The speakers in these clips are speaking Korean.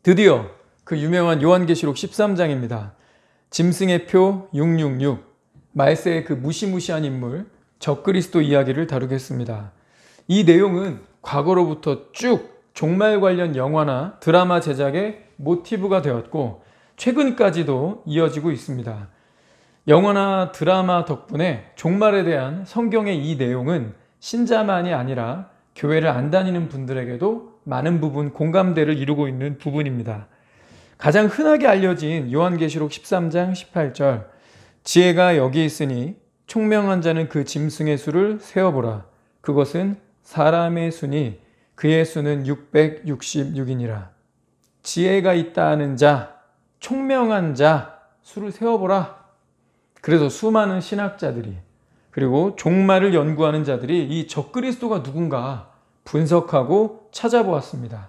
드디어 그 유명한 요한계시록 13장입니다. 짐승의 표 666, 말세의 그 무시무시한 인물 적그리스도 이야기를 다루겠습니다. 이 내용은 과거로부터 쭉 종말 관련 영화나 드라마 제작의 모티브가 되었고 최근까지도 이어지고 있습니다. 영화나 드라마 덕분에 종말에 대한 성경의 이 내용은 신자만이 아니라 교회를 안 다니는 분들에게도 많은 부분 공감대를 이루고 있는 부분입니다. 가장 흔하게 알려진 요한계시록 13장 18절, 지혜가 여기 있으니 총명한 자는 그 짐승의 수를 세어보라. 그것은 사람의 수니 그의 수는 666이니라. 지혜가 있다는 자, 총명한 자 수를 세어보라. 그래서 수많은 신학자들이 그리고 종말을 연구하는 자들이 이 적그리스도가 누군가 분석하고 찾아보았습니다.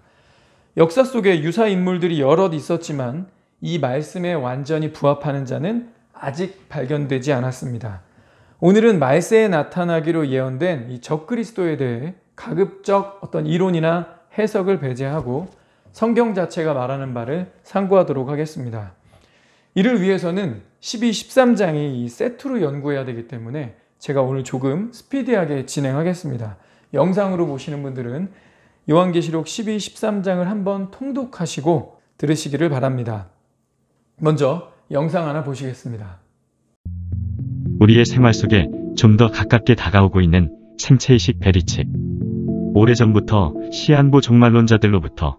역사 속에 유사 인물들이 여럿 있었지만 이 말씀에 완전히 부합하는 자는 아직 발견되지 않았습니다. 오늘은 말세에 나타나기로 예언된 이 적그리스도에 대해 가급적 어떤 이론이나 해석을 배제하고 성경 자체가 말하는 바를 상고하도록 하겠습니다. 이를 위해서는 12, 13장이 이 세트로 연구해야 되기 때문에 제가 오늘 조금 스피디하게 진행하겠습니다. 영상으로 보시는 분들은 요한계시록 12, 13장을 한번 통독하시고 들으시기를 바랍니다. 먼저 영상 하나 보시겠습니다. 우리의 생활 속에 좀 더 가깝게 다가오고 있는 생체의식 베리칩. 오래전부터 시한부 종말론자들로부터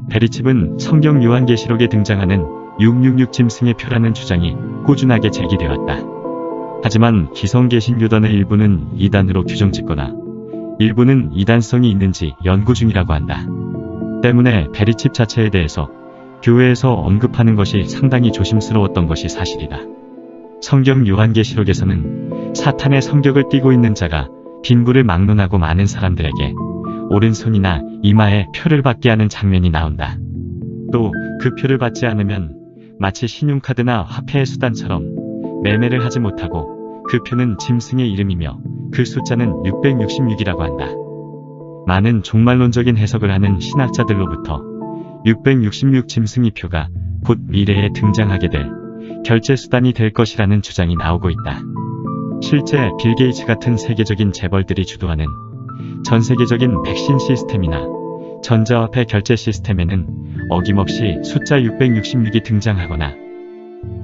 베리칩은 성경 요한계시록에 등장하는 666 짐승의 표라는 주장이 꾸준하게 제기되었다. 하지만 기성개신교단의 일부는 이단으로 규정짓거나 일부는 이단성이 있는지 연구 중이라고 한다. 때문에 베리칩 자체에 대해서 교회에서 언급하는 것이 상당히 조심스러웠던 것이 사실이다. 성경 요한계시록에서는 사탄의 성격을 띠고 있는 자가 빈부를 막론하고 많은 사람들에게 오른손이나 이마에 표를 받게 하는 장면이 나온다. 또 그 표를 받지 않으면 마치 신용카드나 화폐의 수단처럼 매매를 하지 못하고 그 표는 짐승의 이름이며 그 숫자는 666이라고 한다. 많은 종말론적인 해석을 하는 신학자들로부터 666 짐승의 표가 곧 미래에 등장하게 될 결제 수단이 될 것이라는 주장이 나오고 있다. 실제 빌 게이츠 같은 세계적인 재벌들이 주도하는 전 세계적인 백신 시스템이나 전자화폐 결제 시스템에는 어김없이 숫자 666이 등장하거나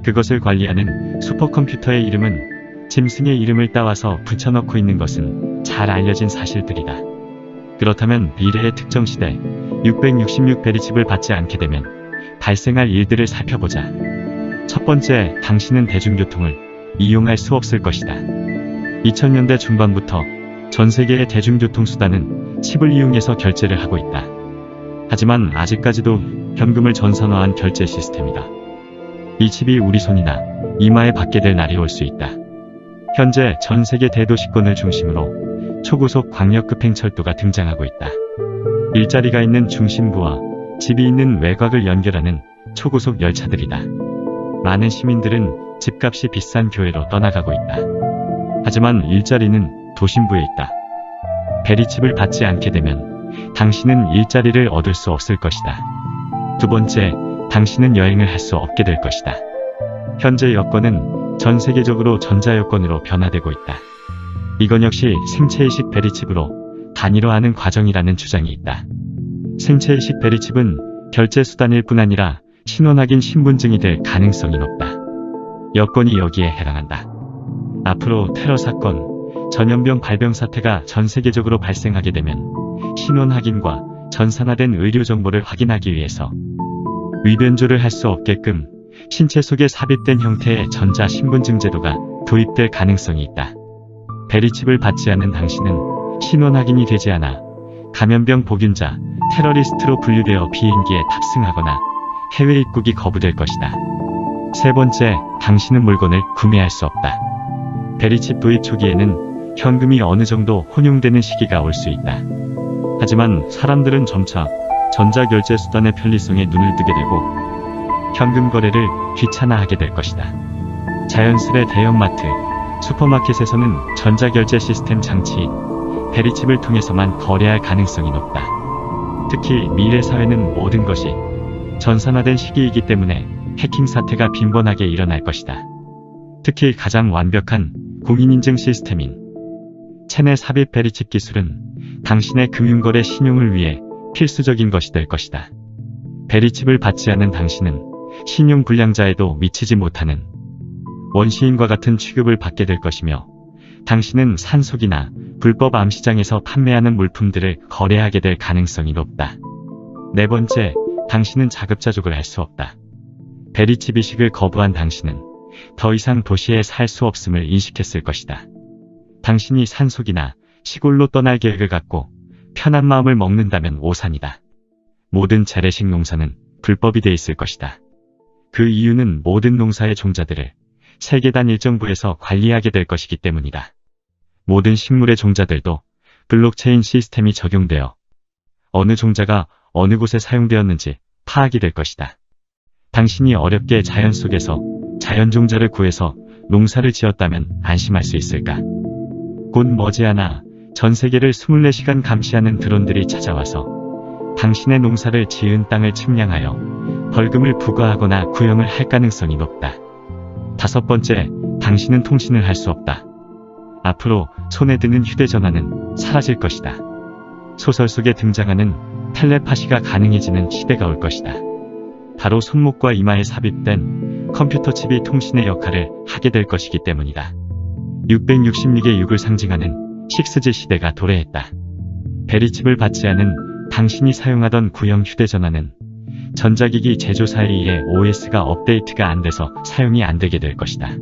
그것을 관리하는 슈퍼컴퓨터의 이름은 짐승의 이름을 따와서 붙여넣고 있는 것은 잘 알려진 사실들이다. 그렇다면 미래의 특정 시대 666 베리칩을 받지 않게 되면 발생할 일들을 살펴보자. 첫 번째, 당신은 대중교통을 이용할 수 없을 것이다. 2000년대 중반부터 전 세계의 대중교통수단은 칩을 이용해서 결제를 하고 있다. 하지만 아직까지도 현금을 전산화한 결제 시스템이다. 이 칩이 우리 손이나 이마에 받게 될 날이 올 수 있다. 현재 전 세계 대도시권을 중심으로 초고속 광역급행철도가 등장하고 있다. 일자리가 있는 중심부와 집이 있는 외곽을 연결하는 초고속 열차들이다. 많은 시민들은 집값이 비싼 교외로 떠나가고 있다. 하지만 일자리는 도심부에 있다. 베리칩을 받지 않게 되면 당신은 일자리를 얻을 수 없을 것이다. 두 번째, 당신은 여행을 할 수 없게 될 것이다. 현재 여권은 전 세계적으로 전자여권으로 변화되고 있다. 이건 역시 생체의식 베리칩으로 단일화하는 과정이라는 주장이 있다. 생체의식 베리칩은 결제 수단일 뿐 아니라 신원확인 신분증이 될 가능성이 높다. 여권이 여기에 해당한다. 앞으로 테러 사건, 전염병 발병 사태가 전 세계적으로 발생하게 되면 신원 확인과 전산화된 의료 정보를 확인하기 위해서 위변조를 할 수 없게끔 신체 속에 삽입된 형태의 전자 신분증 제도가 도입될 가능성이 있다. 베리칩을 받지 않은 당신은 신원 확인이 되지 않아 감염병 보균자, 테러리스트로 분류되어 비행기에 탑승하거나 해외 입국이 거부될 것이다. 세 번째, 당신은 물건을 구매할 수 없다. 베리칩 도입 초기에는 현금이 어느 정도 혼용되는 시기가 올 수 있다. 하지만 사람들은 점차 전자결제 수단의 편리성에 눈을 뜨게 되고 현금 거래를 귀찮아하게 될 것이다. 자연스레 대형마트, 슈퍼마켓에서는 전자결제 시스템 장치인 베리칩을 통해서만 거래할 가능성이 높다. 특히 미래 사회는 모든 것이 전산화된 시기이기 때문에 해킹 사태가 빈번하게 일어날 것이다. 특히 가장 완벽한 공인인증 시스템인 체내 삽입 베리칩 기술은 당신의 금융거래 신용을 위해 필수적인 것이 될 것이다. 베리칩을 받지 않은 당신은 신용불량자에도 미치지 못하는 원시인과 같은 취급을 받게 될 것이며, 당신은 산속이나 불법 암시장에서 판매하는 물품들을 거래하게 될 가능성이 높다. 네 번째, 당신은 자급자족을 할 수 없다. 베리칩 이식을 거부한 당신은 더 이상 도시에 살 수 없음을 인식했을 것이다. 당신이 산속이나 시골로 떠날 계획을 갖고 편한 마음을 먹는다면 오산이다. 모든 재래식 농사는 불법이 돼 있을 것이다. 그 이유는 모든 농사의 종자들을 세계단 일정부에서 관리하게 될 것이기 때문이다. 모든 식물의 종자들도 블록체인 시스템이 적용되어 어느 종자가 어느 곳에 사용되었는지 파악이 될 것이다. 당신이 어렵게 자연 속에서 자연 종자를 구해서 농사를 지었다면 안심할 수 있을까? 곧 머지않아 전 세계를 24시간 감시하는 드론들이 찾아와서 당신의 농사를 지은 땅을 측량하여 벌금을 부과하거나 구형을 할 가능성이 높다. 다섯 번째, 당신은 통신을 할 수 없다. 앞으로 손에 드는 휴대전화는 사라질 것이다. 소설 속에 등장하는 텔레파시가 가능해지는 시대가 올 것이다. 바로 손목과 이마에 삽입된 컴퓨터 칩이 통신의 역할을 하게 될 것이기 때문이다. 666의 6을 상징하는 6G 시대가 도래했다. 베리칩을 받지 않은 당신이 사용하던 구형 휴대전화는 전자기기 제조사에 의해 OS가 업데이트가 안 돼서 사용이 안 되게 될 것이다.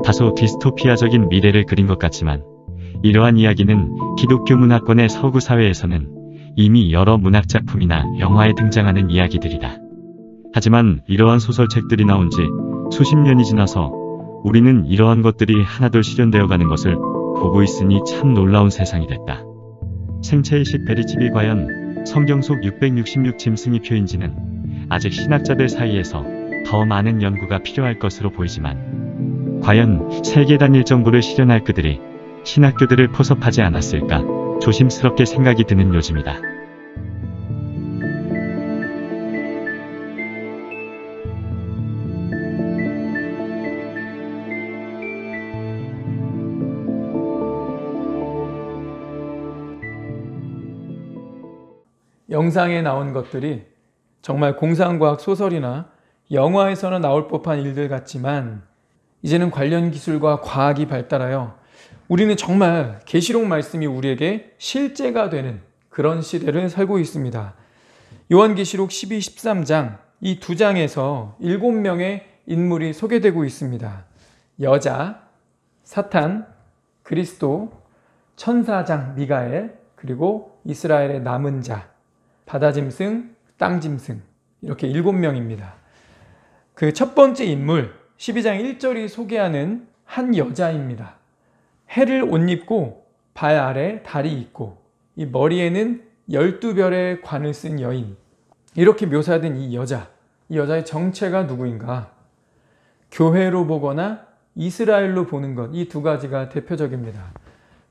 다소 디스토피아적인 미래를 그린 것 같지만, 이러한 이야기는 기독교 문화권의 서구 사회에서는 이미 여러 문학작품이나 영화에 등장하는 이야기들이다. 하지만 이러한 소설책들이 나온 지 수십 년이 지나서 우리는 이러한 것들이 하나둘 실현되어 가는 것을 보고 있으니 참 놀라운 세상이 됐다. 생체이식 베리칩이 과연 성경 속 666 짐승의 표인지는 아직 신학자들 사이에서 더 많은 연구가 필요할 것으로 보이지만, 과연 세계단 일정부를 실현할 그들이 신학교들을 포섭하지 않았을까 조심스럽게 생각이 드는 요즘이다. 영상에 나온 것들이 정말 공상과학 소설이나 영화에서는 나올 법한 일들 같지만, 이제는 관련 기술과 과학이 발달하여 우리는 정말 계시록 말씀이 우리에게 실제가 되는 그런 시대를 살고 있습니다. 요한계시록 12, 13장 이 두 장에서 7명의 인물이 소개되고 있습니다. 여자, 사탄, 그리스도, 천사장 미가엘, 그리고 이스라엘의 남은 자, 바다짐승, 땅짐승, 이렇게 7명입니다. 그 첫 번째 인물 12장 1절이 소개하는 한 여자입니다. 해를 옷 입고 발 아래 달이 있고 이 머리에는 12별의 관을 쓴 여인, 이렇게 묘사된 이 여자의 정체가 누구인가? 교회로 보거나 이스라엘로 보는 것, 이 두 가지가 대표적입니다.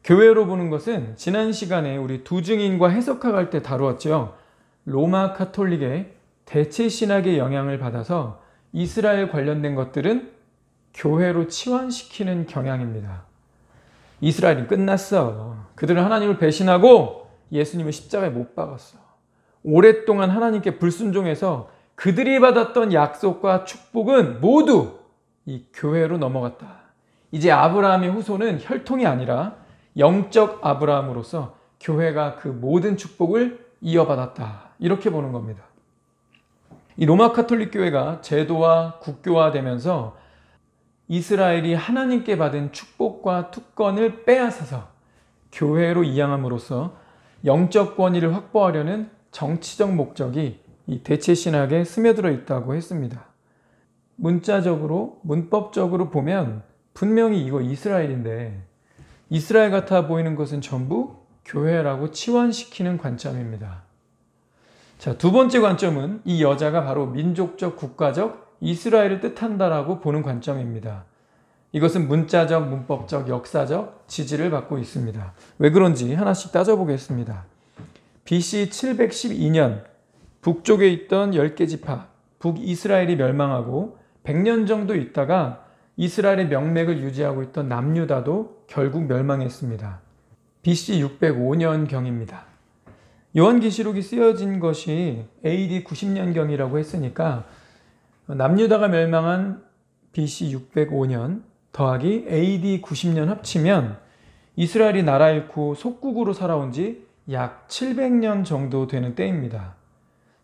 교회로 보는 것은 지난 시간에 우리 두 증인과 해석학할 때 다루었죠. 로마 카톨릭의 대체 신학의 영향을 받아서 이스라엘 관련된 것들은 교회로 치환시키는 경향입니다. 이스라엘은 끝났어. 그들은 하나님을 배신하고 예수님을 십자가에 못 박았어. 오랫동안 하나님께 불순종해서 그들이 받았던 약속과 축복은 모두 이 교회로 넘어갔다. 이제 아브라함의 후손은 혈통이 아니라 영적 아브라함으로서 교회가 그 모든 축복을 이어받았다. 이렇게 보는 겁니다. 이 로마 카톨릭 교회가 제도와 국교화되면서 이스라엘이 하나님께 받은 축복과 특권을 빼앗아서 교회로 이양함으로써 영적 권위를 확보하려는 정치적 목적이 이 대체 신학에 스며들어 있다고 했습니다. 문자적으로, 문법적으로 보면 분명히 이거 이스라엘인데, 이스라엘 같아 보이는 것은 전부 교회라고 치환시키는 관점입니다. 자, 두 번째 관점은 이 여자가 바로 민족적, 국가적 이스라엘을 뜻한다라고 보는 관점입니다. 이것은 문자적, 문법적, 역사적 지지를 받고 있습니다. 왜 그런지 하나씩 따져보겠습니다. BC 712년 북쪽에 있던 10개 지파, 북이스라엘이 멸망하고 100년 정도 있다가 이스라엘의 명맥을 유지하고 있던 남유다도 결국 멸망했습니다. BC 605년경입니다. 요한계시록이 쓰여진 것이 AD 90년경이라고 했으니까 남유다가 멸망한 BC 605년 더하기 AD 90년 합치면 이스라엘이 나라 잃고 속국으로 살아온 지 약 700년 정도 되는 때입니다.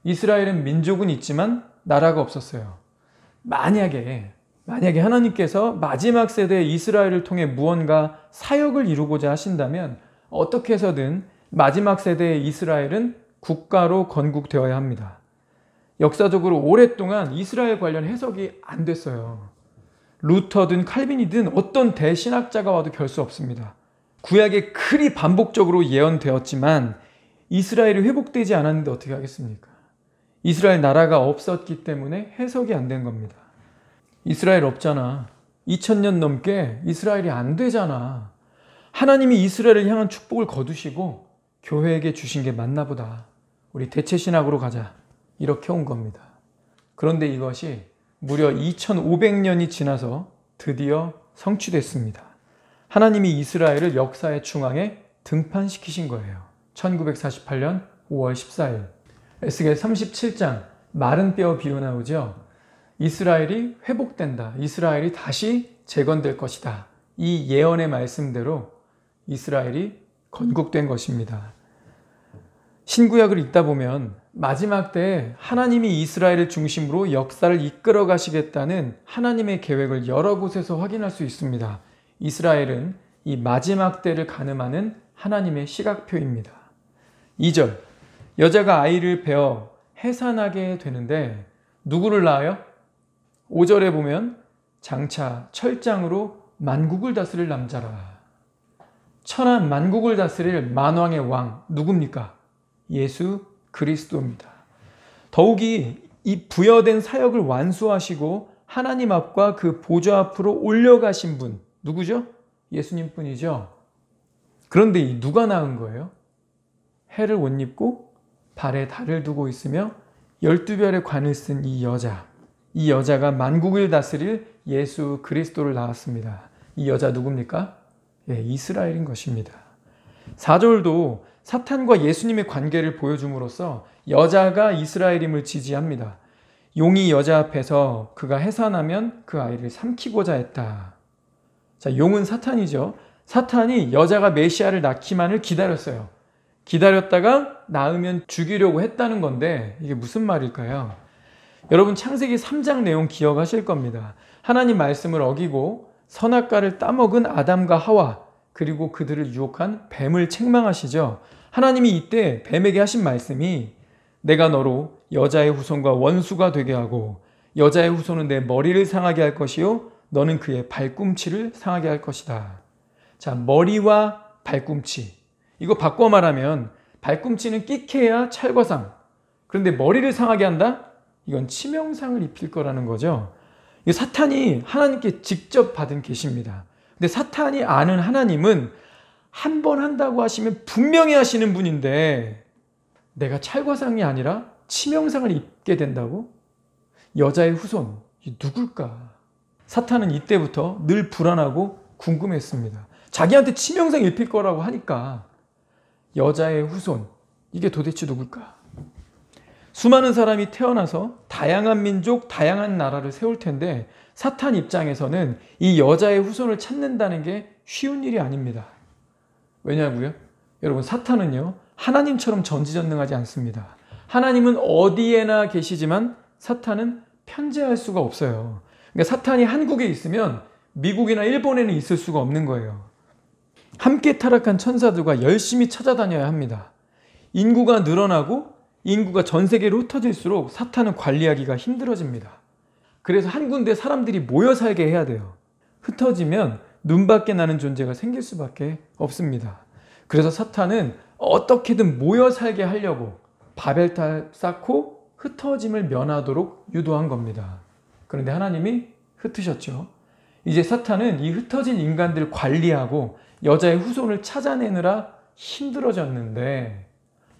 이스라엘은 민족은 있지만 나라가 없었어요. 만약에 하나님께서 마지막 세대 이스라엘을 통해 무언가 사역을 이루고자 하신다면 어떻게 해서든 마지막 세대의 이스라엘은 국가로 건국되어야 합니다. 역사적으로 오랫동안 이스라엘 관련 해석이 안 됐어요. 루터든 칼빈이든 어떤 대신학자가 와도 별 수 없습니다. 구약에 그리 반복적으로 예언되었지만 이스라엘이 회복되지 않았는데 어떻게 하겠습니까? 이스라엘 나라가 없었기 때문에 해석이 안 된 겁니다. 이스라엘 없잖아. 2000년 넘게 이스라엘이 안 되잖아. 하나님이 이스라엘을 향한 축복을 거두시고 교회에게 주신 게 맞나 보다. 우리 대체신학으로 가자. 이렇게 온 겁니다. 그런데 이것이 무려 2500년이 지나서 드디어 성취됐습니다. 하나님이 이스라엘을 역사의 중앙에 등판시키신 거예요. 1948년 5월 14일 에스겔 37장 마른 뼈 비유 나오죠. 이스라엘이 회복된다. 이스라엘이 다시 재건될 것이다. 이 예언의 말씀대로 이스라엘이 건국된 것입니다. 신구약을 읽다 보면 마지막 때에 하나님이 이스라엘을 중심으로 역사를 이끌어 가시겠다는 하나님의 계획을 여러 곳에서 확인할 수 있습니다. 이스라엘은 이 마지막 때를 가늠하는 하나님의 시각표입니다. 2절, 여자가 아이를 베어 해산하게 되는데 누구를 낳아요? 5절에 보면 장차 철장으로 만국을 다스릴 남자라. 천한 만국을 다스릴 만왕의 왕 누굽니까? 예수 그리스도입니다. 더욱이 이 부여된 사역을 완수하시고 하나님 앞과 그 보좌 앞으로 올려가신 분 누구죠? 예수님 뿐이죠. 그런데 이 누가 낳은 거예요? 해를 옷 입고 발에 달을 두고 있으며 12별의 관을 쓴 이 여자가 만국을 다스릴 예수 그리스도를 낳았습니다. 이 여자 누굽니까? 이스라엘인 것입니다. 4절도 사탄과 예수님의 관계를 보여줌으로써 여자가 이스라엘임을 지지합니다. 용이 여자 앞에서 그가 해산하면 그 아이를 삼키고자 했다. 자, 용은 사탄이죠. 사탄이 여자가 메시아를 낳기만을 기다렸어요. 기다렸다가 낳으면 죽이려고 했다는 건데 이게 무슨 말일까요? 여러분 창세기 3장 내용 기억하실 겁니다. 하나님 말씀을 어기고 선악과를 따먹은 아담과 하와 그리고 그들을 유혹한 뱀을 책망하시죠. 하나님이 이때 뱀에게 하신 말씀이 내가 너로 여자의 후손과 원수가 되게 하고 여자의 후손은 내 머리를 상하게 할 것이요 너는 그의 발꿈치를 상하게 할 것이다. 자, 머리와 발꿈치. 이거 바꿔 말하면 발꿈치는 끽해야 찰과상. 그런데 머리를 상하게 한다? 이건 치명상을 입힐 거라는 거죠. 이 사탄이 하나님께 직접 받은 계시입니다. 근데 사탄이 아는 하나님은 한 번 한다고 하시면 분명히 하시는 분인데 내가 찰과상이 아니라 치명상을 입게 된다고? 여자의 후손, 이 누굴까? 사탄은 이때부터 늘 불안하고 궁금했습니다. 자기한테 치명상 입힐 거라고 하니까 여자의 후손, 이게 도대체 누굴까? 수많은 사람이 태어나서 다양한 민족, 다양한 나라를 세울 텐데 사탄 입장에서는 이 여자의 후손을 찾는다는 게 쉬운 일이 아닙니다. 왜냐고요? 여러분 사탄은요 하나님처럼 전지전능하지 않습니다. 하나님은 어디에나 계시지만 사탄은 편재할 수가 없어요. 그러니까 사탄이 한국에 있으면 미국이나 일본에는 있을 수가 없는 거예요. 함께 타락한 천사들과 열심히 찾아다녀야 합니다. 인구가 늘어나고 인구가 전 세계로 흩어질수록 사탄은 관리하기가 힘들어집니다. 그래서 한 군데 사람들이 모여 살게 해야 돼요. 흩어지면 눈밖에 나는 존재가 생길 수밖에 없습니다. 그래서 사탄은 어떻게든 모여 살게 하려고 바벨탑 쌓고 흩어짐을 면하도록 유도한 겁니다. 그런데 하나님이 흩으셨죠. 이제 사탄은 이 흩어진 인간들을 관리하고 여자의 후손을 찾아내느라 힘들어졌는데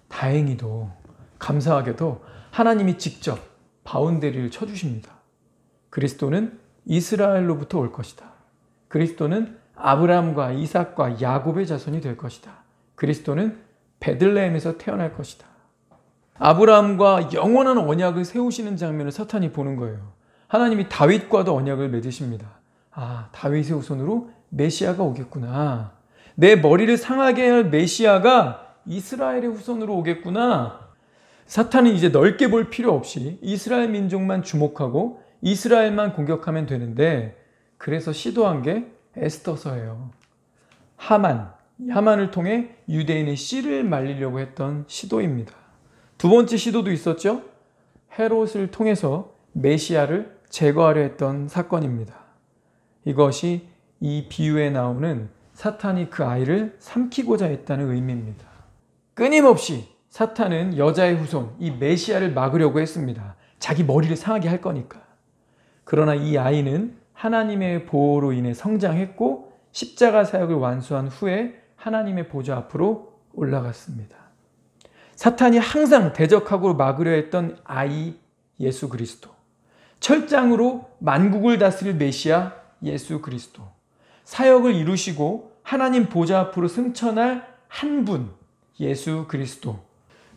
다행히도 감사하게도 하나님이 직접 바운더리를 쳐주십니다. 그리스도는 이스라엘로부터 올 것이다. 그리스도는 아브라함과 이삭과 야곱의 자손이 될 것이다. 그리스도는 베들레헴에서 태어날 것이다. 아브라함과 영원한 언약을 세우시는 장면을 사탄이 보는 거예요. 하나님이 다윗과도 언약을 맺으십니다. 아, 다윗의 후손으로 메시아가 오겠구나. 내 머리를 상하게 할 메시아가 이스라엘의 후손으로 오겠구나. 사탄은 이제 넓게 볼 필요 없이 이스라엘 민족만 주목하고 이스라엘만 공격하면 되는데, 그래서 시도한 게 에스더서예요. 하만을 통해 유대인의 씨를 말리려고 했던 시도입니다. 두 번째 시도도 있었죠. 헤롯을 통해서 메시아를 제거하려 했던 사건입니다. 이것이 이 비유에 나오는 사탄이 그 아이를 삼키고자 했다는 의미입니다. 끊임없이 사탄은 여자의 후손, 이 메시아를 막으려고 했습니다. 자기 머리를 상하게 할 거니까. 그러나 이 아이는 하나님의 보호로 인해 성장했고 십자가 사역을 완수한 후에 하나님의 보좌 앞으로 올라갔습니다. 사탄이 항상 대적하고 막으려 했던 아이 예수 그리스도, 철장으로 만국을 다스릴 메시아 예수 그리스도, 사역을 이루시고 하나님 보좌 앞으로 승천할 한 분 예수 그리스도.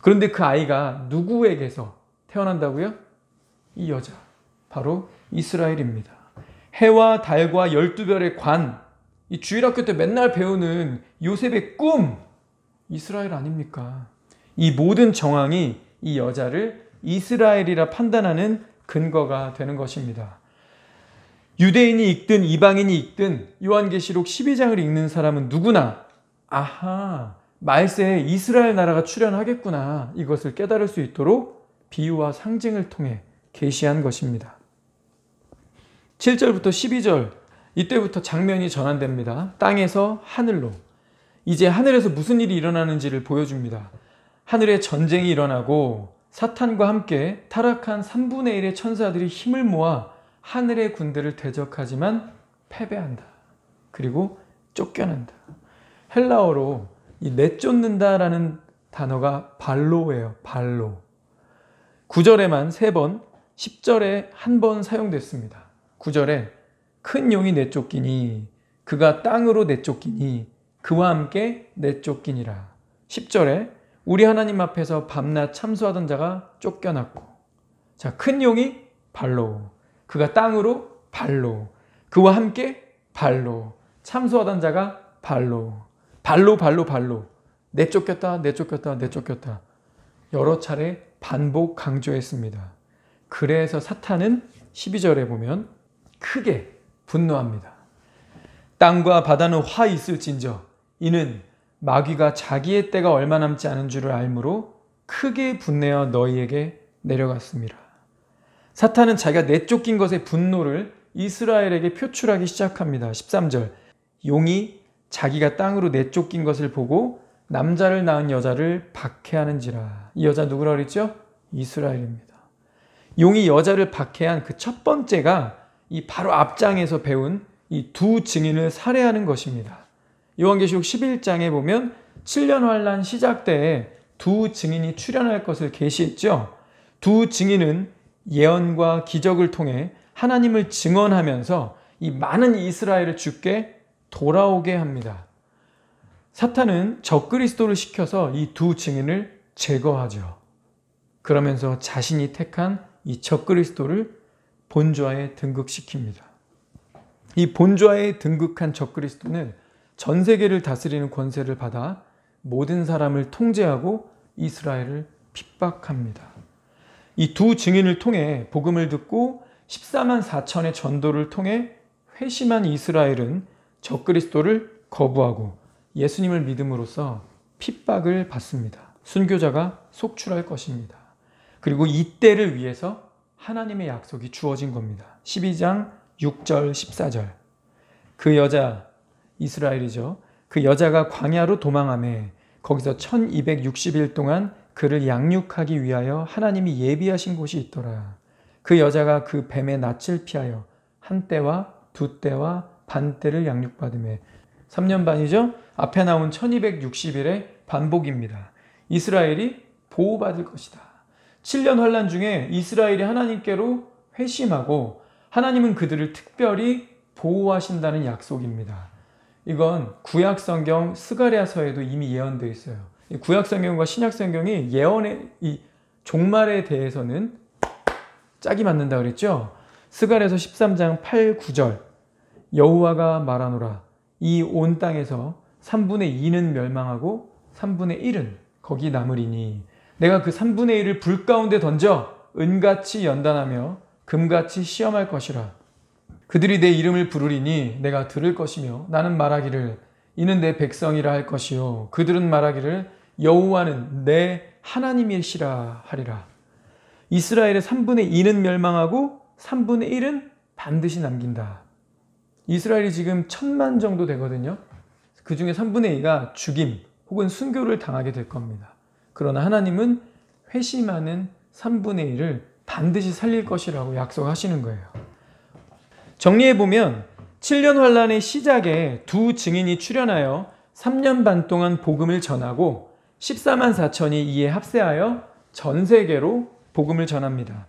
그런데 그 아이가 누구에게서 태어난다고요? 이 여자, 바로 이스라엘입니다. 해와 달과 12별의 관, 이 주일학교 때 맨날 배우는 요셉의 꿈, 이스라엘 아닙니까? 이 모든 정황이 이 여자를 이스라엘이라 판단하는 근거가 되는 것입니다. 유대인이 읽든 이방인이 읽든 요한계시록 12장을 읽는 사람은 누구나 아하, 말세에 이스라엘 나라가 출현하겠구나, 이것을 깨달을 수 있도록 비유와 상징을 통해 계시한 것입니다. 7절부터 12절, 이때부터 장면이 전환됩니다. 땅에서 하늘로. 이제 하늘에서 무슨 일이 일어나는지를 보여줍니다. 하늘에 전쟁이 일어나고 사탄과 함께 타락한 3분의 1의 천사들이 힘을 모아 하늘의 군대를 대적하지만 패배한다. 그리고 쫓겨난다. 헬라어로 이 내쫓는다라는 단어가 발로예요. 발로. 9절에만 3번, 10절에 1번 사용됐습니다. 9절에 큰 용이 내쫓기니 그가 땅으로 내쫓기니 그와 함께 내쫓기니라. 10절에 우리 하나님 앞에서 밤낮 참수하던 자가 쫓겨났고, 자, 큰 용이 발로, 그가 땅으로 발로, 그와 함께 발로, 참수하던 자가 발로, 발로, 내쫓겼다, 여러 차례 반복 강조했습니다. 그래서 사탄은 12절에 보면 크게 분노합니다. 땅과 바다는 화 있을진저 이는 마귀가 자기의 때가 얼마 남지 않은 줄을 알므로 크게 분내어 너희에게 내려갔습니다. 사탄은 자기가 내쫓긴 것의 분노를 이스라엘에게 표출하기 시작합니다. 13절, 용이 자기가 땅으로 내쫓긴 것을 보고 남자를 낳은 여자를 박해하는지라. 이 여자 누구라 그랬죠? 이스라엘입니다. 용이 여자를 박해한 그 첫 번째가 이 바로 앞장에서 배운 이 두 증인을 살해하는 것입니다. 요한계시록 11장에 보면 7년 환란 시작 때에 두 증인이 출현할 것을 계시했죠. 두 증인은 예언과 기적을 통해 하나님을 증언하면서 이 많은 이스라엘을 주께 돌아오게 합니다. 사탄은 적그리스도를 시켜서 이 두 증인을 제거하죠. 그러면서 자신이 택한 이 적그리스도를 본좌에 등극시킵니다. 이 본좌에 등극한 적그리스도는 전 세계를 다스리는 권세를 받아 모든 사람을 통제하고 이스라엘을 핍박합니다. 이 두 증인을 통해 복음을 듣고 14만 4천의 전도를 통해 회심한 이스라엘은 적그리스도를 거부하고 예수님을 믿음으로써 핍박을 받습니다. 순교자가 속출할 것입니다. 그리고 이때를 위해서 하나님의 약속이 주어진 겁니다. 12장 6절 14절, 그 여자 이스라엘이죠. 그 여자가 광야로 도망하매 거기서 1260일 동안 그를 양육하기 위하여 하나님이 예비하신 곳이 있더라. 그 여자가 그 뱀의 낯을 피하여 한 때와 두 때와 반 때를 양육받으매. 3년 반이죠. 앞에 나온 1260일의 반복입니다. 이스라엘이 보호받을 것이다. 7년 환란 중에 이스라엘이 하나님께로 회심하고 하나님은 그들을 특별히 보호하신다는 약속입니다. 이건 구약성경 스가랴서에도 이미 예언되어 있어요. 구약성경과 신약성경이 예언의 이 종말에 대해서는 짝이 맞는다 그랬죠. 스가랴서 13장 8, 9절 여호와가 말하노라 이 온 땅에서 3분의 2는 멸망하고 3분의 1은 거기 남으리니 내가 그 3분의 1을 불 가운데 던져 은같이 연단하며 금같이 시험할 것이라. 그들이 내 이름을 부르리니 내가 들을 것이며 나는 말하기를 이는 내 백성이라 할 것이요 그들은 말하기를 여호와는 내 하나님이시라 하리라. 이스라엘의 3분의 2는 멸망하고 3분의 1은 반드시 남긴다. 이스라엘이 지금 1000만 정도 되거든요. 그 중에 3분의 2가 죽임 혹은 순교를 당하게 될 겁니다. 그러나 하나님은 회심하는 3분의 1을 반드시 살릴 것이라고 약속하시는 거예요. 정리해보면 7년 환란의 시작에 두 증인이 출현하여 3년 반 동안 복음을 전하고 14만 4천이 이에 합세하여 전 세계로 복음을 전합니다.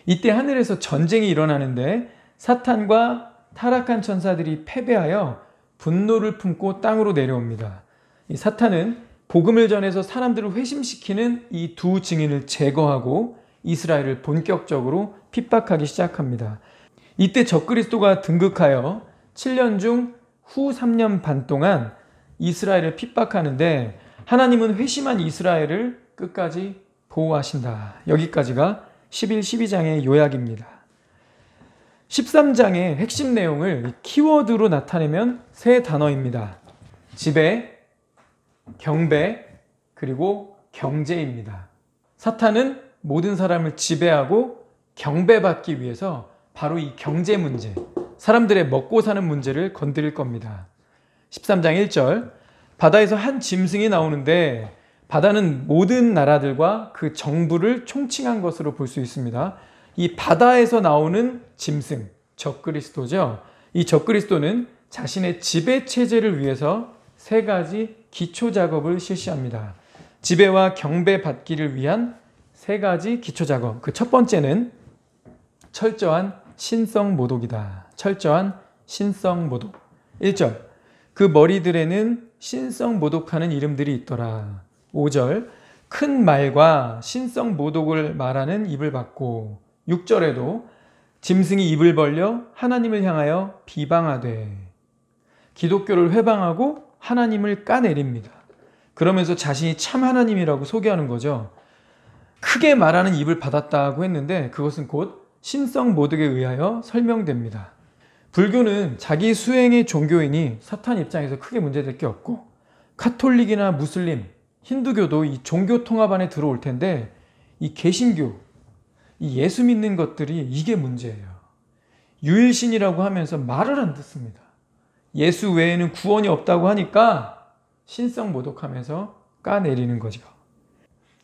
이때 하늘에서 전쟁이 일어나는데 사탄과 타락한 천사들이 패배하여 분노를 품고 땅으로 내려옵니다. 이 사탄은 복음을 전해서 사람들을 회심시키는 이 두 증인을 제거하고 이스라엘을 본격적으로 핍박하기 시작합니다. 이때 적그리스도가 등극하여 7년 중 후 3년 반 동안 이스라엘을 핍박하는데 하나님은 회심한 이스라엘을 끝까지 보호하신다. 여기까지가 11, 12장의 요약입니다. 13장의 핵심 내용을 키워드로 나타내면 세 단어입니다. 지배, 경배, 그리고 경제입니다. 사탄은 모든 사람을 지배하고 경배받기 위해서 바로 이 경제 문제, 사람들의 먹고 사는 문제를 건드릴 겁니다. 13장 1절, 바다에서 한 짐승이 나오는데 바다는 모든 나라들과 그 정부를 총칭한 것으로 볼 수 있습니다. 이 바다에서 나오는 짐승, 적그리스도죠. 이 적그리스도는 자신의 지배 체제를 위해서 세 가지 기초 작업을 실시합니다. 지배와 경배 받기를 위한 세 가지 기초 작업. 그 첫 번째는 철저한 신성 모독이다. 철저한 신성 모독. 1절, 그 머리들에는 신성 모독하는 이름들이 있더라. 5절, 큰 말과 신성 모독을 말하는 입을 받고 6절에도 짐승이 입을 벌려 하나님을 향하여 비방하되 기독교를 회방하고 하나님을 까내립니다. 그러면서 자신이 참 하나님이라고 소개하는 거죠. 크게 말하는 입을 받았다고 했는데 그것은 곧 신성 모독에 의하여 설명됩니다. 불교는 자기 수행의 종교이니 사탄 입장에서 크게 문제될 게 없고 카톨릭이나 무슬림, 힌두교도 이 종교 통합 안에 들어올 텐데 이 개신교, 이 예수 믿는 것들이 이게 문제예요. 유일신이라고 하면서 말을 안 듣습니다. 예수 외에는 구원이 없다고 하니까 신성 모독하면서 까내리는 거죠.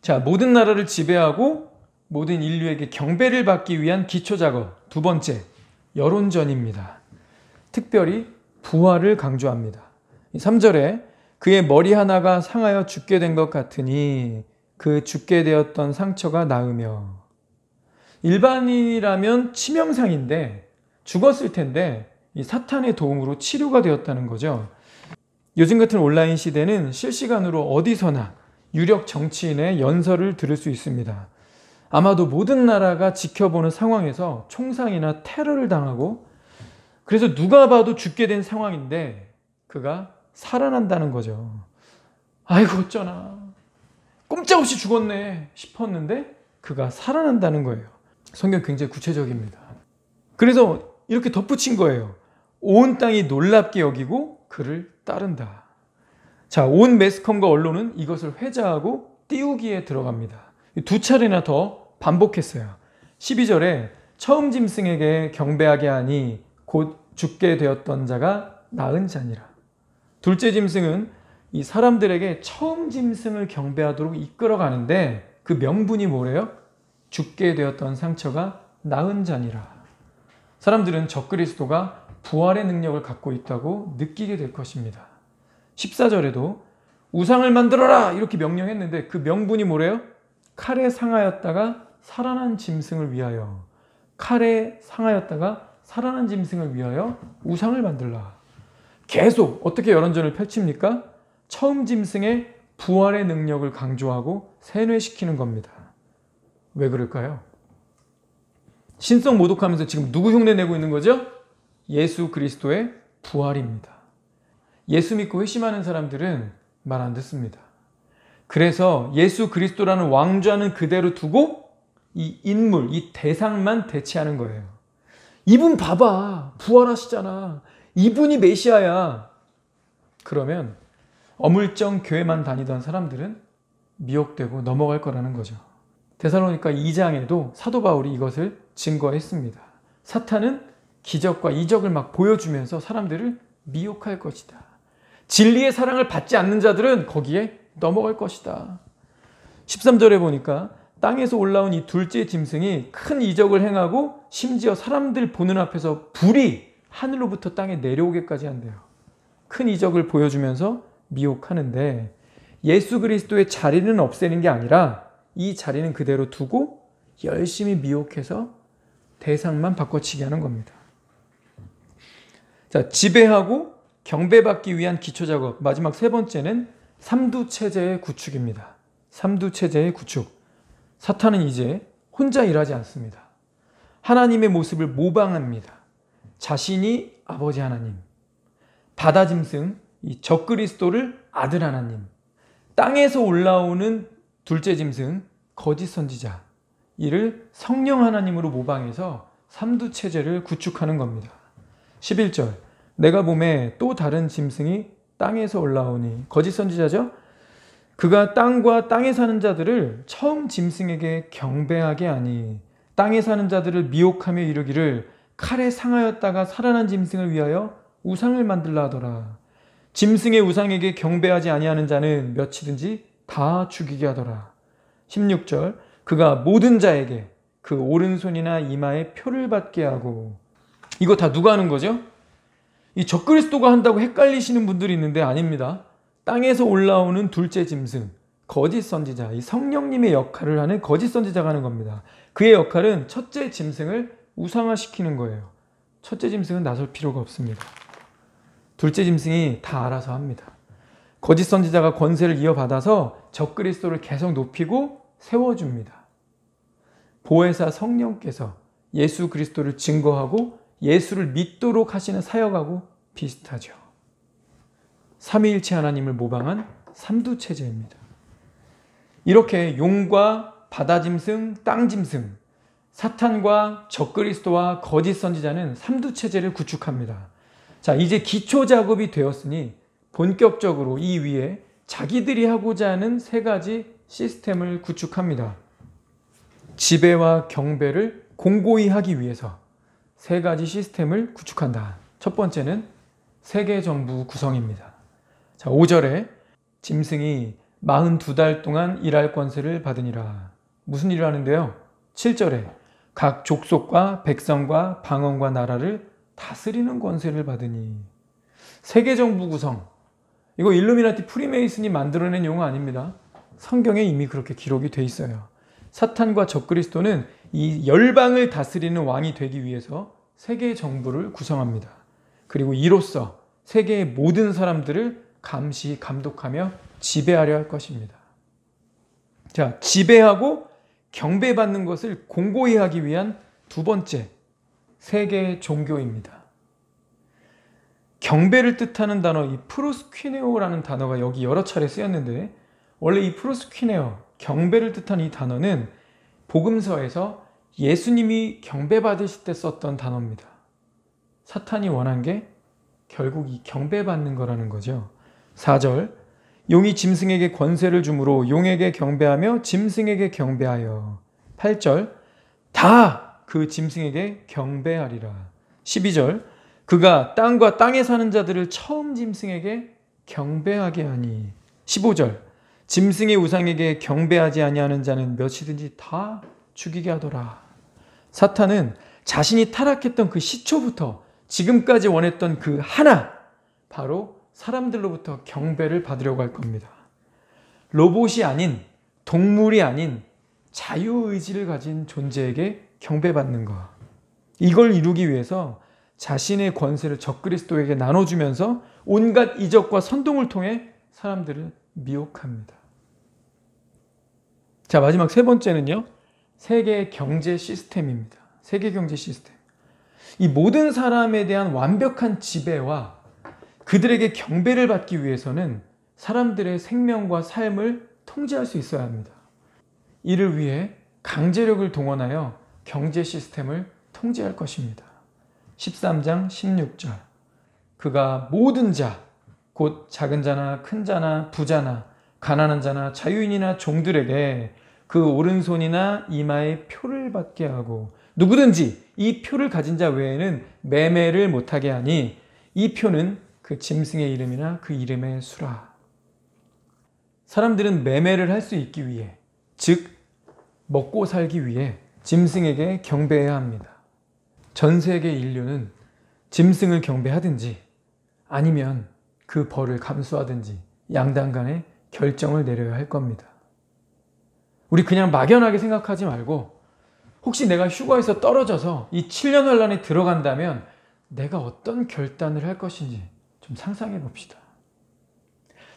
자, 모든 나라를 지배하고 모든 인류에게 경배를 받기 위한 기초 작업. 두 번째, 여론전입니다. 특별히 부활을 강조합니다. 3절에 그의 머리 하나가 상하여 죽게 된 것 같으니 그 죽게 되었던 상처가 나으며. 일반인이라면 치명상인데 죽었을 텐데 이 사탄의 도움으로 치료가 되었다는 거죠. 요즘 같은 온라인 시대는 실시간으로 어디서나 유력 정치인의 연설을 들을 수 있습니다. 아마도 모든 나라가 지켜보는 상황에서 총상이나 테러를 당하고 그래서 누가 봐도 죽게 된 상황인데 그가 살아난다는 거죠. 아이고 어쩌나 꼼짝없이 죽었네 싶었는데 그가 살아난다는 거예요. 성경 굉장히 구체적입니다. 그래서 이렇게 덧붙인 거예요. 온 땅이 놀랍게 여기고 그를 따른다. 자, 온 매스컴과 언론은 이것을 회자하고 띄우기에 들어갑니다. 두 차례나 더 반복했어요. 12절에 처음 짐승에게 경배하게 하니 곧 죽게 되었던 자가 나은 자니라. 둘째 짐승은 이 사람들에게 처음 짐승을 경배하도록 이끌어가는데 그 명분이 뭐래요? 죽게 되었던 상처가 나은 자니라. 사람들은 적그리스도가 부활의 능력을 갖고 있다고 느끼게 될 것입니다. 14절에도 우상을 만들어라 이렇게 명령했는데 그 명분이 뭐래요? 칼에 상하였다가 살아난 짐승을 위하여, 칼에 상하였다가 살아난 짐승을 위하여 우상을 만들라. 계속 어떻게 여론전을 펼칩니까? 처음 짐승의 부활의 능력을 강조하고 세뇌시키는 겁니다. 왜 그럴까요? 신성 모독하면서 지금 누구 흉내내고 있는 거죠? 예수 그리스도의 부활입니다. 예수 믿고 회심하는 사람들은 말 안 듣습니다. 그래서 예수 그리스도라는 왕좌는 그대로 두고 이 인물, 이 대상만 대체하는 거예요. 이분 봐봐, 부활하시잖아. 이분이 메시아야. 그러면 어물쩡 교회만 다니던 사람들은 미혹되고 넘어갈 거라는 거죠. 데살로니가 2장에도 사도 바울이 이것을 증거했습니다. 사탄은 기적과 이적을 막 보여주면서 사람들을 미혹할 것이다. 진리의 사랑을 받지 않는 자들은 거기에 넘어갈 것이다. 13절에 보니까 땅에서 올라온 이 둘째 짐승이 큰 이적을 행하고 심지어 사람들 보는 앞에서 불이 하늘로부터 땅에 내려오게까지 한대요. 큰 이적을 보여주면서 미혹하는데 예수 그리스도의 자리는 없애는 게 아니라 이 자리는 그대로 두고 열심히 미혹해서 대상만 바꿔치기 하는 겁니다. 자, 지배하고 경배받기 위한 기초작업. 마지막 세 번째는 삼두체제의 구축입니다. 삼두체제의 구축. 사탄은 이제 혼자 일하지 않습니다. 하나님의 모습을 모방합니다. 자신이 아버지 하나님, 바다짐승, 이 적그리스도를 아들 하나님, 땅에서 올라오는 둘째 짐승, 거짓 선지자, 이를 성령 하나님으로 모방해서 삼두체제를 구축하는 겁니다. 11절, 내가 보매 또 다른 짐승이 땅에서 올라오니, 거짓 선지자죠? 그가 땅과 땅에 사는 자들을 처음 짐승에게 경배하게 하니 땅에 사는 자들을 미혹하며 이르기를 칼에 상하였다가 살아난 짐승을 위하여 우상을 만들라 하더라. 짐승의 우상에게 경배하지 아니하는 자는 몇이든지 다 죽이게 하더라. 16절, 그가 모든 자에게 그 오른손이나 이마에 표를 받게 하고. 이거 다 누가 하는 거죠? 이 적그리스도가 한다고 헷갈리시는 분들이 있는데 아닙니다. 땅에서 올라오는 둘째 짐승, 거짓 선지자, 이 성령님의 역할을 하는 거짓 선지자가 하는 겁니다. 그의 역할은 첫째 짐승을 우상화시키는 거예요. 첫째 짐승은 나설 필요가 없습니다. 둘째 짐승이 다 알아서 합니다. 거짓 선지자가 권세를 이어받아서 적그리스도를 계속 높이고 세워줍니다. 보혜사 성령께서 예수 그리스도를 증거하고 예수를 믿도록 하시는 사역하고 비슷하죠. 삼위일체 하나님을 모방한 삼두체제입니다. 이렇게 용과 바다짐승, 땅짐승, 사탄과 적그리스도와 거짓 선지자는 삼두체제를 구축합니다. 자, 이제 기초 작업이 되었으니 본격적으로 이 위에 자기들이 하고자 하는 세 가지 시스템을 구축합니다. 지배와 경배를 공고히 하기 위해서 세 가지 시스템을 구축한다. 첫 번째는 세계 정부 구성입니다. 자, 5절에 짐승이 42달 동안 일할 권세를 받으니라. 무슨 일을 하는데요? 7절에 각 족속과 백성과 방언과 나라를 다스리는 권세를 받으니. 세계 정부 구성. 이거 일루미나티 프리메이슨이 만들어낸 용어 아닙니다. 성경에 이미 그렇게 기록이 돼 있어요. 사탄과 적그리스도는 이 열방을 다스리는 왕이 되기 위해서 세계 정부를 구성합니다. 그리고 이로써 세계의 모든 사람들을 감시, 감독하며 지배하려 할 것입니다. 자, 지배하고 경배받는 것을 공고히 하기 위한 두 번째, 세계 종교입니다. 경배를 뜻하는 단어, 이 프로스퀴네오라는 단어가 여기 여러 차례 쓰였는데, 원래 이 프로스퀴네오, 경배를 뜻하는 이 단어는 복음서에서 예수님이 경배받으실 때 썼던 단어입니다. 사탄이 원한 게 결국 이 경배받는 거라는 거죠. 4절, 용이 짐승에게 권세를 주므로 용에게 경배하며 짐승에게 경배하여. 8절, 다 그 짐승에게 경배하리라. 12절, 그가 땅과 땅에 사는 자들을 처음 짐승에게 경배하게 하니. 15절, 짐승의 우상에게 경배하지 아니하는 자는 몇이든지 다 죽이게 하더라. 사탄은 자신이 타락했던 그 시초부터 지금까지 원했던 그 하나, 바로 사람들로부터 경배를 받으려고 할 겁니다. 로봇이 아닌, 동물이 아닌 자유의지를 가진 존재에게 경배받는 것. 이걸 이루기 위해서 자신의 권세를 적그리스도에게 나눠주면서 온갖 이적과 선동을 통해 사람들을 미혹합니다. 자, 마지막 세 번째는요. 세계 경제 시스템입니다. 세계 경제 시스템. 이 모든 사람에 대한 완벽한 지배와 그들에게 경배를 받기 위해서는 사람들의 생명과 삶을 통제할 수 있어야 합니다. 이를 위해 강제력을 동원하여 경제 시스템을 통제할 것입니다. 13장 16절. 그가 모든 자, 곧 작은 자나 큰 자나 부자나 가난한 자나 자유인이나 종들에게 그 오른손이나 이마에 표를 받게 하고 누구든지 이 표를 가진 자 외에는 매매를 못하게 하니 이 표는 그 짐승의 이름이나 그 이름의 수라. 사람들은 매매를 할 수 있기 위해, 즉 먹고 살기 위해 짐승에게 경배해야 합니다. 전 세계 인류는 짐승을 경배하든지 아니면 그 벌을 감수하든지 양당 간에 결정을 내려야 할 겁니다. 우리 그냥 막연하게 생각하지 말고 혹시 내가 휴가에서 떨어져서 이 7년 환란에 들어간다면 내가 어떤 결단을 할 것인지 좀 상상해 봅시다.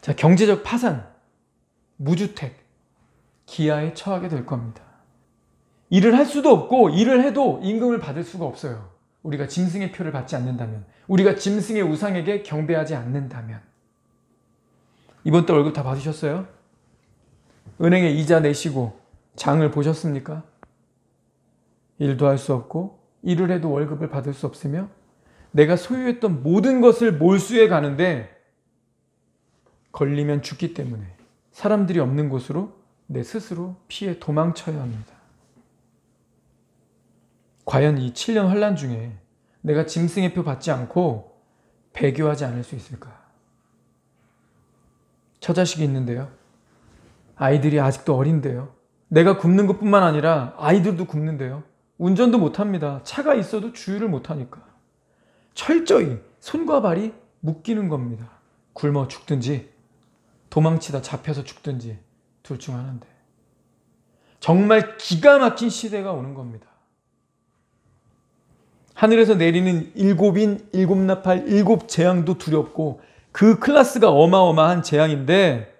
자, 경제적 파산, 무주택, 기아에 처하게 될 겁니다. 일을 할 수도 없고 일을 해도 임금을 받을 수가 없어요. 우리가 짐승의 표를 받지 않는다면, 우리가 짐승의 우상에게 경배하지 않는다면. 이번 달 월급 다 받으셨어요? 은행에 이자 내시고 장을 보셨습니까? 일도 할 수 없고 일을 해도 월급을 받을 수 없으며 내가 소유했던 모든 것을 몰수해 가는데 걸리면 죽기 때문에 사람들이 없는 곳으로 내 스스로 피해 도망쳐야 합니다. 과연 이 7년 환란 중에 내가 짐승의 표 받지 않고 배교하지 않을 수 있을까? 처자식이 있는데요. 아이들이 아직도 어린데요. 내가 굶는 것뿐만 아니라 아이들도 굶는데요. 운전도 못합니다. 차가 있어도 주유를 못하니까. 철저히 손과 발이 묶이는 겁니다. 굶어 죽든지 도망치다 잡혀서 죽든지 둘 중 하나인데. 정말 기가 막힌 시대가 오는 겁니다. 하늘에서 내리는 일곱인, 일곱나팔, 일곱 재앙도 두렵고 그 클래스가 어마어마한 재앙인데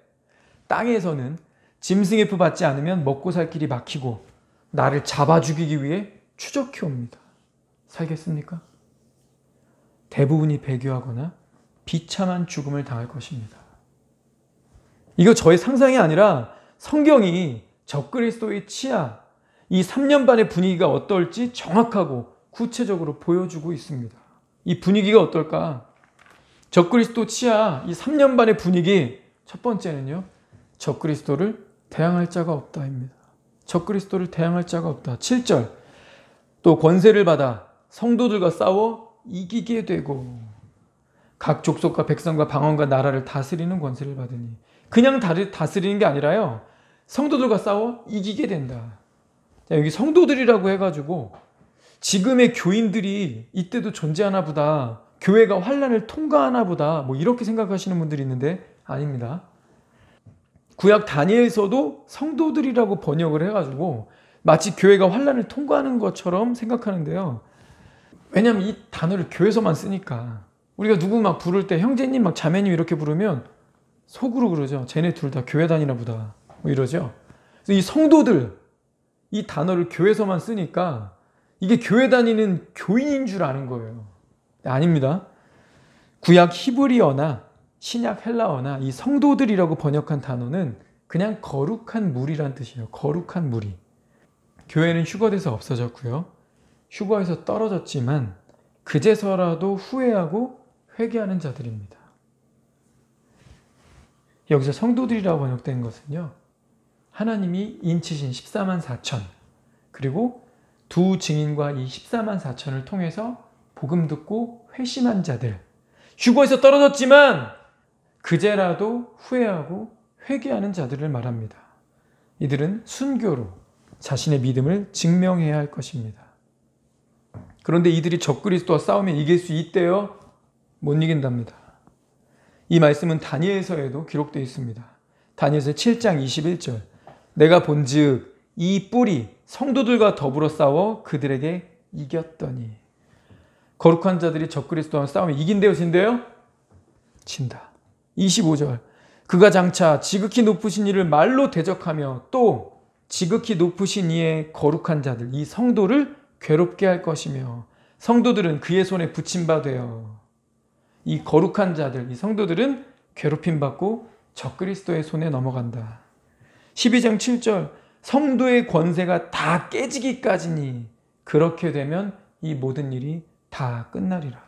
땅에서는 짐승의 표 받지 않으면 먹고 살 길이 막히고 나를 잡아 죽이기 위해 추적해 옵니다. 살겠습니까? 대부분이 배교하거나 비참한 죽음을 당할 것입니다. 이거 저의 상상이 아니라 성경이 적그리스도의 치하, 이 3년 반의 분위기가 어떨지 정확하고 구체적으로 보여주고 있습니다. 이 분위기가 어떨까? 적그리스도 치하, 이 3년 반의 분위기, 첫 번째는요. 적그리스도를 대항할 자가 없다입니다. 적그리스도를 대항할 자가 없다. 7절. 또 권세를 받아 성도들과 싸워 이기게 되고 각 족속과 백성과 방언과 나라를 다스리는 권세를 받으니 그냥 다스리는 게 아니라요. 성도들과 싸워 이기게 된다. 자, 여기 성도들이라고 해가지고 지금의 교인들이 이때도 존재하나 보다. 교회가 환란을 통과하나 보다. 뭐 이렇게 생각하시는 분들이 있는데 아닙니다. 구약 다니엘서도 성도들이라고 번역을 해가지고 마치 교회가 환란을 통과하는 것처럼 생각하는데요. 왜냐하면 이 단어를 교회에서만 쓰니까 우리가 누구 막 부를 때 형제님 막 자매님 이렇게 부르면 속으로 그러죠. 쟤네 둘 다 교회 다니나 보다. 뭐 이러죠. 그래서 이 성도들 이 단어를 교회에서만 쓰니까 이게 교회 다니는 교인인 줄 아는 거예요. 아닙니다. 구약 히브리어나 신약 헬라어나 이 성도들이라고 번역한 단어는 그냥 거룩한 무리란 뜻이에요. 거룩한 무리. 교회는 휴거돼서 없어졌고요. 휴거에서 떨어졌지만 그제서라도 후회하고 회개하는 자들입니다. 여기서 성도들이라고 번역된 것은요. 하나님이 인치신 14만 4천 그리고 두 증인과 이 14만 4천을 통해서 복음 듣고 회심한 자들 휴거에서 떨어졌지만 그제라도 후회하고 회개하는 자들을 말합니다. 이들은 순교로 자신의 믿음을 증명해야 할 것입니다. 그런데 이들이 적그리스도와 싸우면 이길 수 있대요? 못 이긴답니다. 이 말씀은 다니엘서에도 기록되어 있습니다. 다니엘서 7장 21절 내가 본즉 이 뿔이 성도들과 더불어 싸워 그들에게 이겼더니. 거룩한 자들이 적그리스도와 싸우면 이긴대요, 진대요? 진다. 25절. 그가 장차 지극히 높으신 이를 말로 대적하며 또 지극히 높으신 이의 거룩한 자들, 이 성도를 괴롭게 할 것이며 성도들은 그의 손에 붙임바 되어. 이 거룩한 자들, 이 성도들은 괴롭힘받고 적그리스도의 손에 넘어간다. 12장 7절. 성도의 권세가 다 깨지기까지니 그렇게 되면 이 모든 일이 다 끝나리라.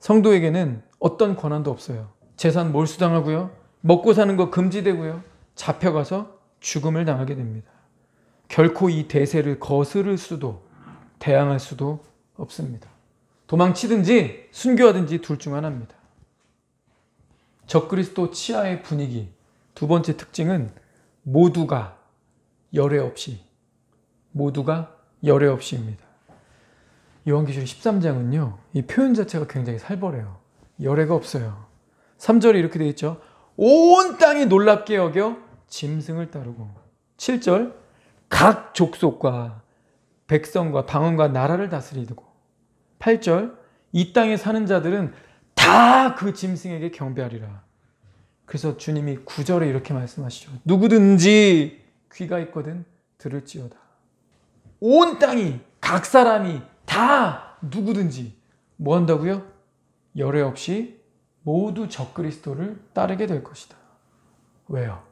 성도에게는 어떤 권한도 없어요. 재산 몰수당하고요. 먹고 사는 거 금지되고요. 잡혀가서 죽음을 당하게 됩니다. 결코 이 대세를 거스를 수도 대항할 수도 없습니다. 도망치든지 순교하든지 둘 중 하나입니다. 적그리스도 치하의 분위기. 두 번째 특징은 모두가 열애 없이입니다. 요한계시록 13장은요. 이 표현 자체가 굉장히 살벌해요. 열애가 없어요. 3절에 이렇게 되어 있죠. 온 땅이 놀랍게 여겨 짐승을 따르고. 7절. 각 족속과 백성과 방언과 나라를 다스리고. 8절. 이 땅에 사는 자들은 다 그 짐승에게 경배하리라. 그래서 주님이 9절에 이렇게 말씀하시죠. 누구든지 귀가 있거든 들을지어다. 온 땅이, 각 사람이 다 누구든지 뭐 한다고요? 열애 없이 모두 적그리스도를 따르게 될 것이다. 왜요?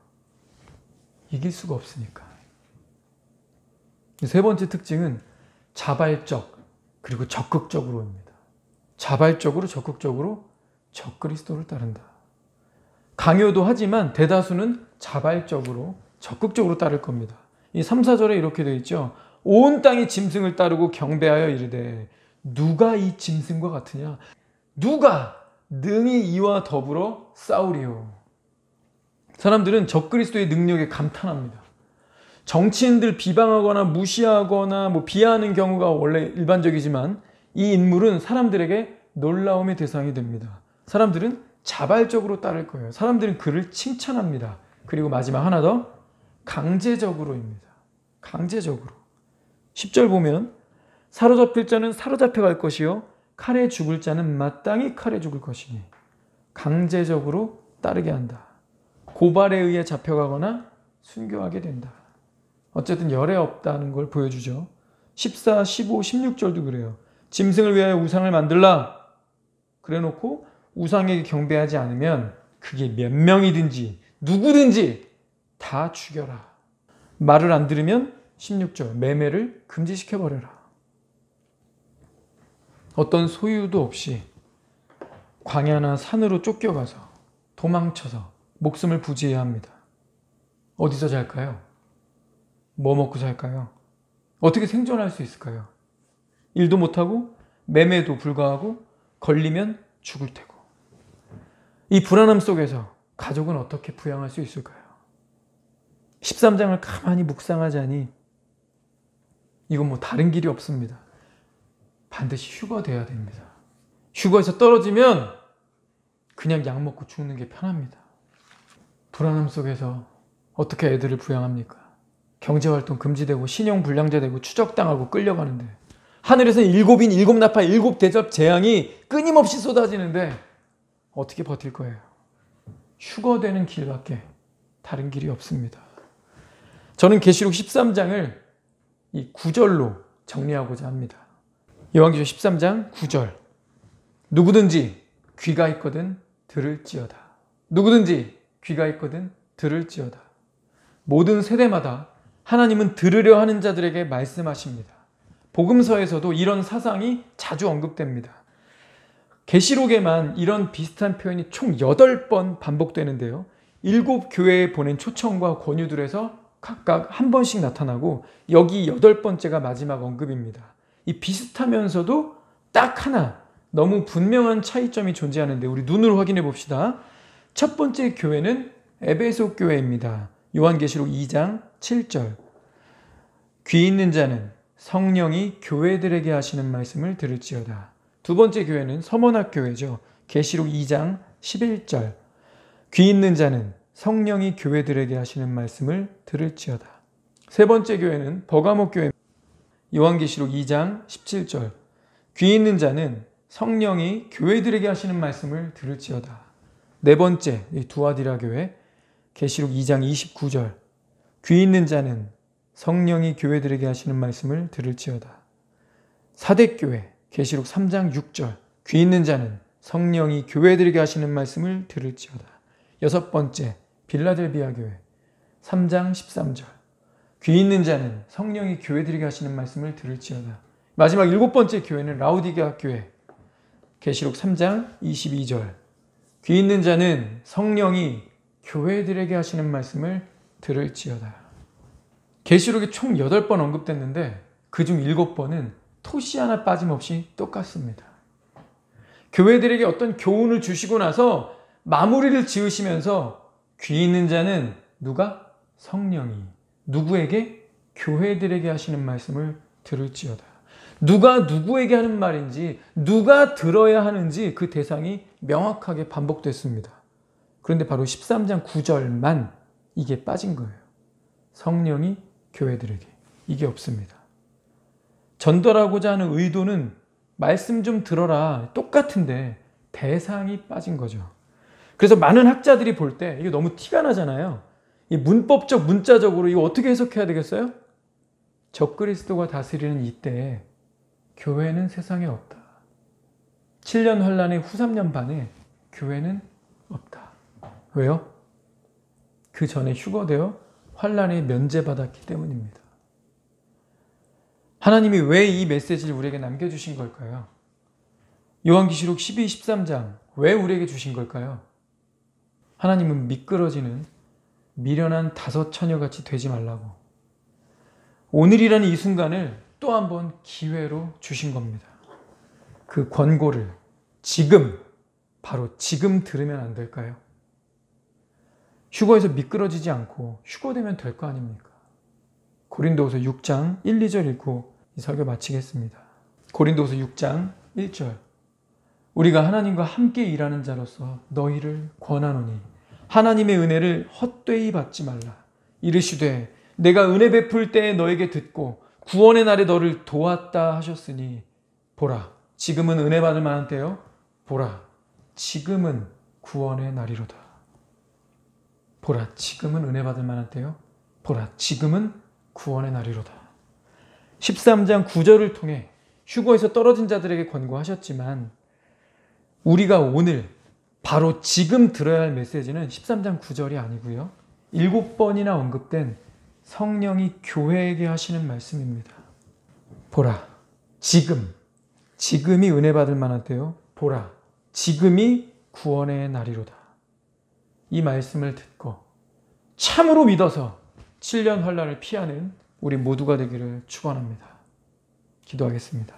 이길 수가 없으니까. 세 번째 특징은 자발적 그리고 적극적으로입니다. 자발적으로 적극적으로 적그리스도를 따른다. 강요도 하지만 대다수는 자발적으로 적극적으로 따를 겁니다. 이 3, 4절에 이렇게 되어 있죠. 온 땅이 짐승을 따르고 경배하여 이르되 누가 이 짐승과 같으냐? 누가 능히 이와 더불어 싸우리요? 사람들은 적그리스도의 능력에 감탄합니다. 정치인들 비방하거나 무시하거나 비하하는 경우가 원래 일반적이지만 이 인물은 사람들에게 놀라움의 대상이 됩니다. 사람들은 자발적으로 따를 거예요. 사람들은 그를 칭찬합니다. 그리고 마지막 하나 더, 강제적으로입니다. 강제적으로. 10절 보면 사로잡힐 자는 사로잡혀 갈 것이요 칼에 죽을 자는 마땅히 칼에 죽을 것이니. 강제적으로 따르게 한다. 고발에 의해 잡혀가거나 순교하게 된다. 어쨌든 열애 없다는 걸 보여주죠. 14, 15, 16절도 그래요. 짐승을 위하여 우상을 만들라. 그래놓고 우상에게 경배하지 않으면 그게 몇 명이든지 누구든지 다 죽여라. 말을 안 들으면 16절 매매를 금지시켜버려라. 어떤 소유도 없이 광야나 산으로 쫓겨가서 도망쳐서 목숨을 부지해야 합니다. 어디서 잘까요? 뭐 먹고 살까요? 어떻게 생존할 수 있을까요? 일도 못하고 매매도 불가하고 걸리면 죽을 테고. 이 불안함 속에서 가족은 어떻게 부양할 수 있을까요? 13장을 가만히 묵상하자니 이건 다른 길이 없습니다. 반드시 휴가돼야 됩니다. 휴가에서 떨어지면 그냥 약 먹고 죽는 게 편합니다. 불안함 속에서 어떻게 애들을 부양합니까? 경제활동 금지되고 신용불량자 되고 추적당하고 끌려가는데 하늘에서 일곱 나파 7대접 재앙이 끊임없이 쏟아지는데 어떻게 버틸 거예요? 휴거되는 길밖에 다른 길이 없습니다. 저는 계시록 13장을 이 9절로 정리하고자 합니다. 요한계시록 13장 9절. 누구든지 귀가 있거든 들을지어다. 누구든지 귀가 있거든 들을지어다. 모든 세대마다 하나님은 들으려 하는 자들에게 말씀하십니다. 복음서에서도 이런 사상이 자주 언급됩니다. 계시록에만 이런 비슷한 표현이 총 8번 반복되는데요. 7교회에 보낸 초청과 권유들에서 각각 한 번씩 나타나고 여기 8번째가 마지막 언급입니다. 이 비슷하면서도 딱 하나 너무 분명한 차이점이 존재하는데 우리 눈으로 확인해 봅시다. 첫 번째 교회는 에베소 교회입니다. 요한계시록 2장 7절. 귀 있는 자는 성령이 교회들에게 하시는 말씀을 들을지어다. 두 번째 교회는 서머나 교회죠. 계시록 2장 11절. 귀 있는 자는 성령이 교회들에게 하시는 말씀을 들을지어다. 세 번째 교회는 버가모 교회. 요한계시록 2장 17절. 귀 있는 자는 성령이 교회들에게 하시는 말씀을 들을지어다. 네 번째, 두아디라 교회. 계시록 2장 29절. 귀 있는 자는 성령이 교회들에게 하시는 말씀을 들을지어다. 사대교회. 계시록 3장 6절. 귀 있는 자는 성령이 교회들에게 하시는 말씀을 들을지어다. 여섯 번째, 빌라델비아 교회. 3장 13절. 귀 있는 자는 성령이 교회들에게 하시는 말씀을 들을지어다. 마지막 일곱 번째 교회는 라우디게아 교회. 계시록 3장 22절. 귀 있는 자는 성령이 교회들에게 하시는 말씀을 들을지어다. 계시록에 총 8번 언급됐는데 그중 7번은 토시 하나 빠짐없이 똑같습니다. 교회들에게 어떤 교훈을 주시고 나서 마무리를 지으시면서 귀 있는 자는 누가? 성령이 누구에게? 교회들에게 하시는 말씀을 들을지어다. 누가 누구에게 하는 말인지, 누가 들어야 하는지 그 대상이 명확하게 반복됐습니다. 그런데 바로 13장 9절만 이게 빠진 거예요. 성령이 교회들에게. 이게 없습니다. 전달하고자 하는 의도는 말씀 좀 들어라 똑같은데 대상이 빠진 거죠. 그래서 많은 학자들이 볼 때 이게 너무 티가 나잖아요. 이 문법적, 문자적으로 이거 어떻게 해석해야 되겠어요? 적그리스도가 다스리는 이때에 교회는 세상에 없다. 7년 환란의 후 3년 반에 교회는 없다. 왜요? 그 전에 휴거되어 환란에 면제받았기 때문입니다. 하나님이 왜 이 메시지를 우리에게 남겨주신 걸까요? 요한계시록 12, 13장 왜 우리에게 주신 걸까요? 하나님은 미끄러지는 미련한 다섯 처녀같이 되지 말라고 오늘이라는 이 순간을 또 한 번 기회로 주신 겁니다. 그 권고를 지금, 바로 지금 들으면 안 될까요? 휴거에서 미끄러지지 않고 휴거되면 될 거 아닙니까? 고린도후서 6장 1, 2절 읽고 이 설교 마치겠습니다. 고린도후서 6장 1절. 우리가 하나님과 함께 일하는 자로서 너희를 권하노니 하나님의 은혜를 헛되이 받지 말라. 이르시되 내가 은혜 베풀 때에 너에게 듣고 구원의 날에 너를 도왔다 하셨으니 보라 지금은 은혜 받을 만한 때요. 보라 지금은 구원의 날이로다. 보라 지금은 은혜 받을 만한 때요. 보라 지금은 구원의 날이로다. 13장 9절을 통해 휴거에서 떨어진 자들에게 권고하셨지만 우리가 오늘 바로 지금 들어야 할 메시지는 13장 9절이 아니고요. 7번이나 언급된 성령이 교회에게 하시는 말씀입니다. 보라, 지금이 은혜 받을 만한 때요. 보라, 지금이 구원의 날이로다. 이 말씀을 듣고 참으로 믿어서 7년 환란을 피하는 우리 모두가 되기를 축원합니다. 기도하겠습니다.